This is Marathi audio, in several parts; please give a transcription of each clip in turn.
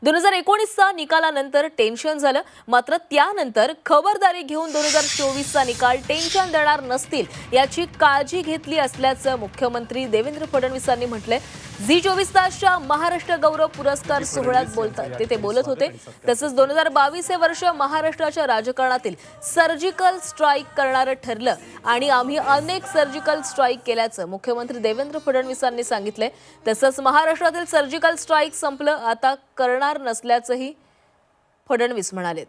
2019चा निकालानंतर टेन्शन झालं, मात्र त्यानंतर खबरदारी घेऊन 2024चा निकाल टेन्शन देणार नसतील याची काळजी घेतली असल्याचं मुख्यमंत्री देवेंद्र फडणवीसांनी म्हटलंय। झी 24 तासच्या महाराष्ट्र गौरव पुरस्कार सोहळ्यात ते बोलत होते। तसंच 2022 हे वर्ष महाराष्ट्राच्या राजकारणातील सर्जिकल स्ट्राईक करणारं ठरलं आणि आम्ही अनेक सर्जिकल स्ट्राईक केल्याचं मुख्यमंत्री देवेंद्र फडणवीसांनी सांगितलंय। तसंच महाराष्ट्रातील सर्जिकल स्ट्राईक संपलं, आता करणार नसल्याचंही फडणवीस म्हणाले।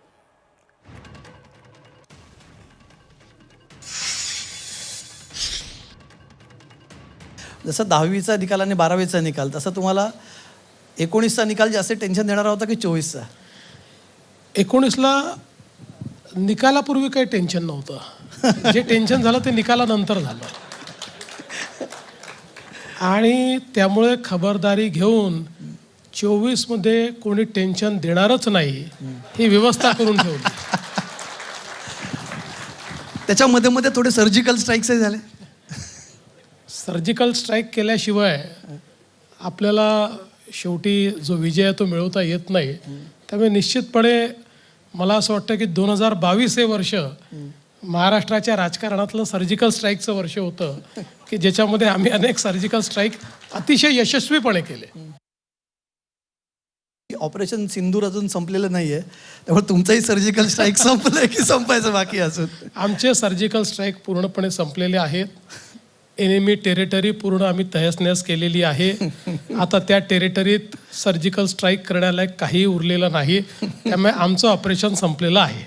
जसं 10वीचा निकाल आणि 12वीचा निकाल, तसं तुम्हाला 19चा निकाल जास्त टेन्शन देणारा होता की 24चा? 19ला निकालापूर्वी काही टेन्शन नव्हतं, जे टेन्शन झालं ते निकालानंतर झालं आणि त्यामुळे खबरदारी घेऊन 24मध्ये कोणी टेन्शन देणारच नाही ही व्यवस्था करून ठेवली। त्याच्यामध्ये मध्ये थोडे सर्जिकल स्ट्राईक्सही झाले। सर्जिकल स्ट्राईक केल्याशिवाय आपल्याला शेवटी जो विजय आहे तो मिळवता येत नाही। त्यामुळे निश्चितपणे मला असं वाटतं की 2022 हे वर्ष महाराष्ट्राच्या राजकारणातलं सर्जिकल स्ट्राईकचं वर्ष होतं की ज्याच्यामध्ये आम्ही अनेक सर्जिकल स्ट्राईक अतिशय यशस्वीपणे केले। ऑपरेशन सिंदूर अजून संपलेलं नाहीये, त्यामुळे तुमचंही सर्जिकल स्ट्राईक संपलंय की संपायचं बाकी असून? आमचे सर्जिकल स्ट्राईक पूर्णपणे संपलेले आहेत। एनिमी टेरिटरी पूर्ण आम्ही तहस-नहस केलेली आहे। आता त्या टेरिटरीत सर्जिकल स्ट्राईक करण्यालायक काही उरलेलं नाही, त्यामुळे आमचं ऑपरेशन संपलेलं आहे।